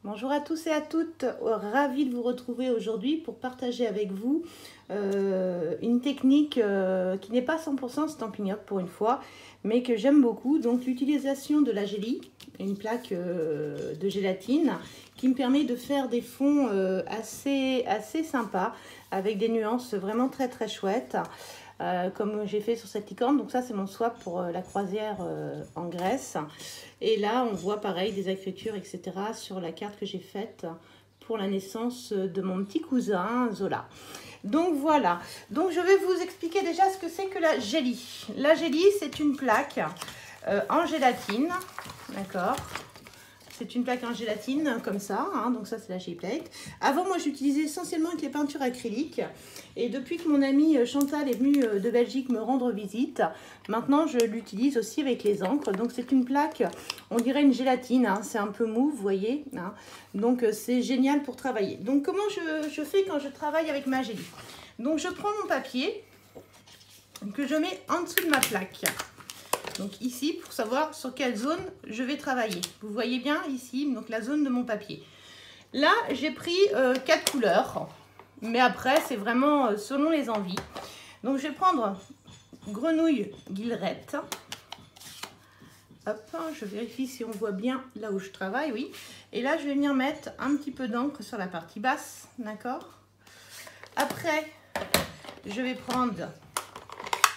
Bonjour à tous et à toutes, ravie de vous retrouver aujourd'hui pour partager avec vous une technique qui n'est pas 100% Stampin' Up pour une fois, mais que j'aime beaucoup. Donc l'utilisation de la Gelly, une plaque de gélatine qui me permet de faire des fonds assez sympas avec des nuances vraiment très chouettes. Comme j'ai fait sur cette licorne. Donc ça c'est mon swap pour la croisière en Grèce. Et là on voit pareil des écritures etc. sur la carte que j'ai faite pour la naissance de mon petit cousin Zola. Donc voilà, donc je vais vous expliquer déjà ce que c'est que la Gelly. La Gelly c'est une plaque en gélatine, d'accord. C'est une plaque en gélatine comme ça, hein, donc ça c'est la Gelly Plate. Avant moi j'utilisais essentiellement avec les peintures acryliques et depuis que mon amie Chantal est venue de Belgique me rendre visite, maintenant je l'utilise aussi avec les encres. Donc c'est une plaque, on dirait une gélatine, hein, c'est un peu mou, vous voyez, hein, donc c'est génial pour travailler. Donc comment je fais quand je travaille avec ma Gelly? Donc je prends mon papier que je mets en dessous de ma plaque. Donc ici, pour savoir sur quelle zone je vais travailler. Vous voyez bien ici, donc la zone de mon papier. Là, j'ai pris 4 couleurs. Mais après, c'est vraiment selon les envies. Donc je vais prendre grenouille guillerette. Hop, je vérifie si on voit bien là où je travaille, oui. Et là, je vais venir mettre un petit peu d'encre sur la partie basse, d'accord. Après, je vais prendre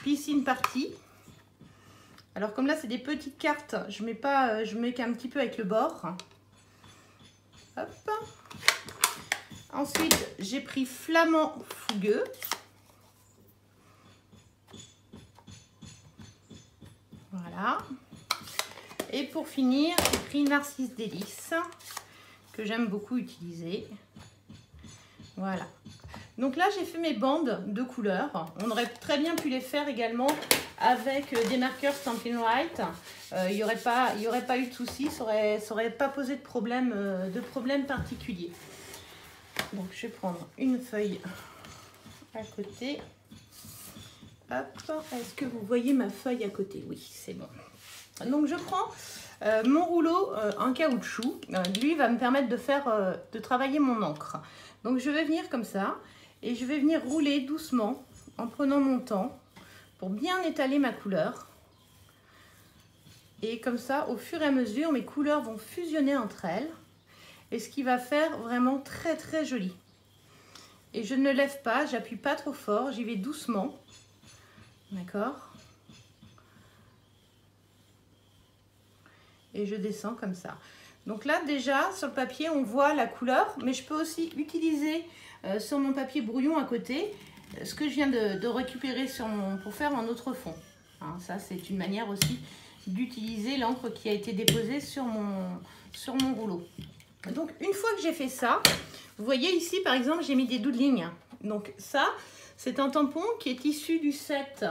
piscine partie. Alors comme là c'est des petites cartes, je mets qu'un petit peu avec le bord. Hop. Ensuite j'ai pris flamand fougueux. Voilà. Et pour finir j'ai pris narcisse délice que j'aime beaucoup utiliser. Voilà. Donc là j'ai fait mes bandes de couleurs. On aurait très bien pu les faire également avec des marqueurs Stampin' Right. Il n'y aurait pas eu de souci, ça aurait pas posé de problème particulier. Donc je vais prendre une feuille à côté. Hop, est-ce que vous voyez ma feuille à côté? Oui, c'est bon. Donc je prends mon rouleau en caoutchouc. Lui va me permettre de travailler mon encre. Donc je vais venir comme ça et je vais venir rouler doucement en prenant mon temps pour bien étaler ma couleur. Et comme ça, au fur et à mesure, mes couleurs vont fusionner entre elles. Et ce qui va faire vraiment très joli. Et je ne lève pas, j'appuie pas trop fort, j'y vais doucement. D'accord? Et je descends comme ça. Donc là, déjà, sur le papier, on voit la couleur. Mais je peux aussi utiliser sur mon papier brouillon à côté ce que je viens de récupérer pour faire un autre fond. Hein, ça, c'est une manière aussi d'utiliser l'encre qui a été déposée sur mon rouleau. Donc, une fois que j'ai fait ça, vous voyez ici, par exemple, j'ai mis des doodlings. Donc, ça, c'est un tampon qui est issu du set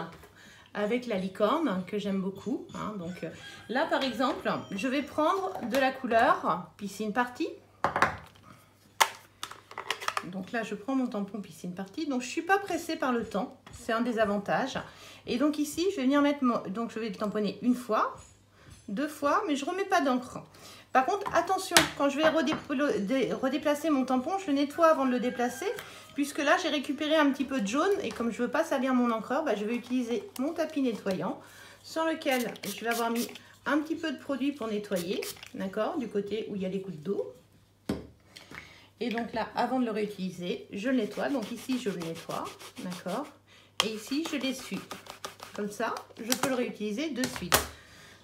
avec la licorne, que j'aime beaucoup. Hein. Donc, là, par exemple, je vais prendre de la couleur piscine partie. Donc là, je prends mon tampon piscine partie. Donc, je ne suis pas pressée par le temps. C'est un des avantages. Et donc ici, je vais venir mettre donc je vais le tamponner une fois, 2 fois, mais je ne remets pas d'encre. Par contre, attention, quand je vais redéplacer mon tampon, je le nettoie avant de le déplacer, puisque là, j'ai récupéré un petit peu de jaune. Et comme je ne veux pas salir mon encreur, bah, je vais utiliser mon tapis nettoyant, sur lequel je vais avoir mis un petit peu de produit pour nettoyer, d'accord, du côté où il y a les gouttes d'eau. Et donc là, avant de le réutiliser, je le nettoie. Donc ici, je le nettoie, d'accord. Et ici, je l'essuie. Comme ça, je peux le réutiliser de suite.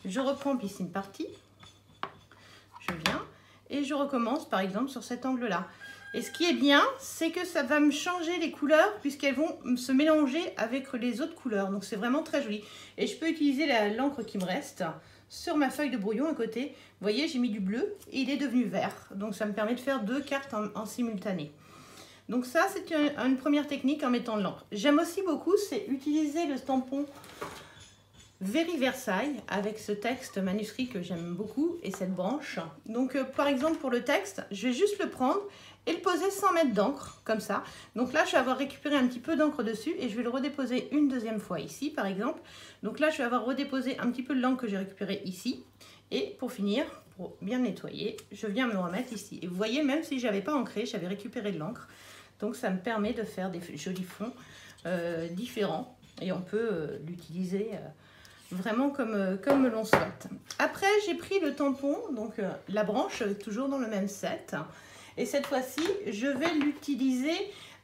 Je reprends piscine partie. Je viens et je recommence, par exemple, sur cet angle-là. Et ce qui est bien, c'est que ça va me changer les couleurs puisqu'elles vont se mélanger avec les autres couleurs. Donc, c'est vraiment très joli. Et je peux utiliser l'encre qui me reste sur ma feuille de brouillon à côté. Vous voyez, j'ai mis du bleu et il est devenu vert. Donc, ça me permet de faire 2 cartes en simultané. Donc ça, c'est une première technique en mettant de l'encre. J'aime aussi beaucoup, c'est utiliser le tampon Very Versailles avec ce texte manuscrit que j'aime beaucoup et cette branche. Donc par exemple pour le texte, je vais juste le prendre et le poser sans mettre d'encre, comme ça. Donc là, je vais avoir récupéré un petit peu d'encre dessus et je vais le redéposer une deuxième fois ici, par exemple. Donc là, je vais avoir redéposé un petit peu de l'encre que j'ai récupéré ici. Et pour finir, pour bien nettoyer, je viens me remettre ici. Et vous voyez, même si je n'avais pas ancré, j'avais récupéré de l'encre. Donc ça me permet de faire des jolis fonds différents. Et on peut l'utiliser vraiment comme l'on souhaite. Après, j'ai pris le tampon, donc la branche, toujours dans le même set. Et cette fois-ci, je vais l'utiliser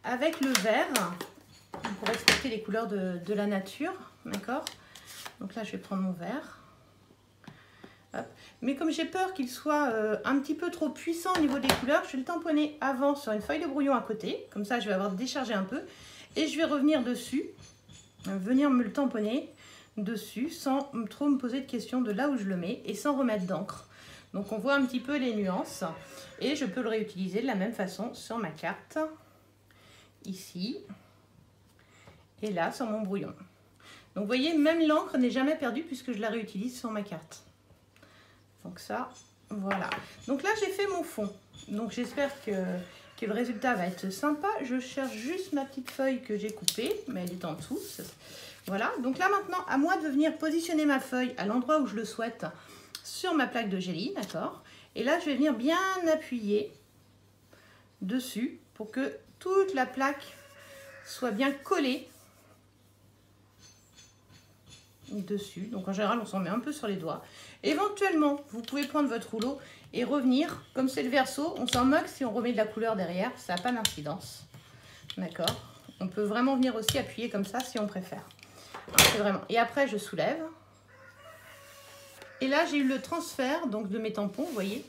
avec le vert pour respecter les couleurs de la nature. D'accord? Donc là, je vais prendre mon vert. Hop. Mais comme j'ai peur qu'il soit un petit peu trop puissant au niveau des couleurs, je vais le tamponner avant sur une feuille de brouillon à côté. Comme ça, je vais avoir déchargé un peu. Et je vais revenir dessus, venir me le tamponner dessus sans trop me poser de questions de là où je le mets et sans remettre d'encre. Donc on voit un petit peu les nuances et je peux le réutiliser de la même façon sur ma carte, ici et là sur mon brouillon. Donc vous voyez, même l'encre n'est jamais perdue puisque je la réutilise sur ma carte. Donc ça, voilà. Donc là j'ai fait mon fond. Donc j'espère que le résultat va être sympa. Je cherche juste ma petite feuille que j'ai coupée, mais elle est en dessous. Voilà, donc là maintenant, à moi de venir positionner ma feuille à l'endroit où je le souhaite sur ma plaque de gélie, d'accord? Et là, je vais venir bien appuyer dessus pour que toute la plaque soit bien collée dessus. Donc en général, on s'en met un peu sur les doigts. Éventuellement, vous pouvez prendre votre rouleau et revenir, comme c'est le verso, on s'en moque si on remet de la couleur derrière, ça n'a pas d'incidence. D'accord? On peut vraiment venir aussi appuyer comme ça si on préfère. Vraiment. Et après, je soulève. Et là, j'ai eu le transfert donc de mes tampons, vous voyez.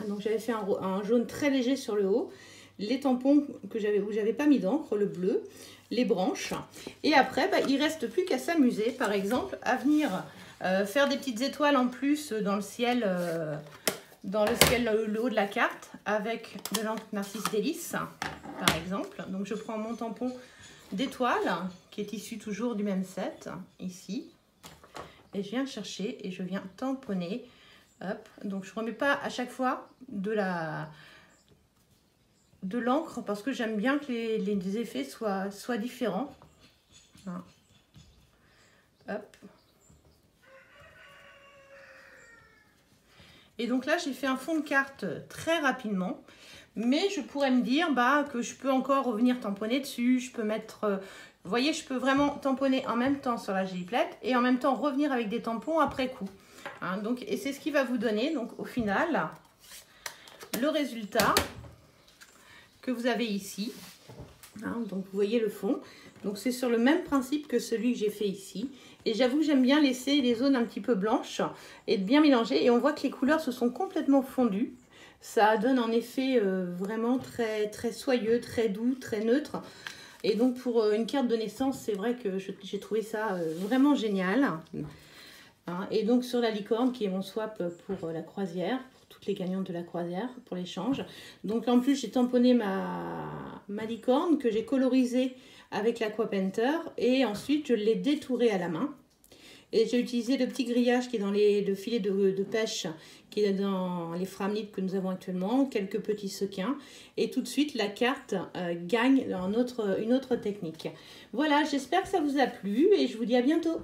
Donc j'avais fait un jaune très léger sur le haut. Les tampons où j'avais pas mis d'encre, le bleu, les branches. Et après, il ne reste plus qu'à s'amuser, par exemple, à venir faire des petites étoiles en plus dans le ciel, le haut de la carte, avec de l'encre Narcisse Délice, par exemple. Donc je prends mon tampon d'étoile qui est issu toujours du même set, ici. Et je viens chercher et je viens tamponner. Hop. Donc je ne remets pas à chaque fois de l'encre parce que j'aime bien que les effets soient différents. Voilà. Hop. Et donc là, j'ai fait un fond de carte très rapidement. Mais je pourrais me dire que je peux encore revenir tamponner dessus. Je peux mettre... vous voyez, je peux vraiment tamponner en même temps sur la Geliplate et en même temps revenir avec des tampons après coup. Hein, donc, et c'est ce qui va vous donner, donc au final, le résultat que vous avez ici. Hein, donc vous voyez le fond. Donc c'est sur le même principe que celui que j'ai fait ici. Et j'avoue que j'aime bien laisser les zones un petit peu blanches et de bien mélanger. Et on voit que les couleurs se sont complètement fondues. Ça donne en effet vraiment très, très soyeux, très doux, très neutre. Et donc pour une carte de naissance, c'est vrai que j'ai trouvé ça vraiment génial. Hein, et donc sur la licorne, qui est mon swap pour la croisière, pour toutes les gagnantes de la croisière, pour l'échange. Donc en plus, j'ai tamponné ma licorne que j'ai colorisée avec l'Aqua Painter. Et ensuite, je l'ai détourée à la main. Et j'ai utilisé le petit grillage qui est dans le filet de pêche, qui est dans les Framlip que nous avons actuellement, quelques petits sequins. Et tout de suite, la carte gagne une autre technique. Voilà, j'espère que ça vous a plu et je vous dis à bientôt.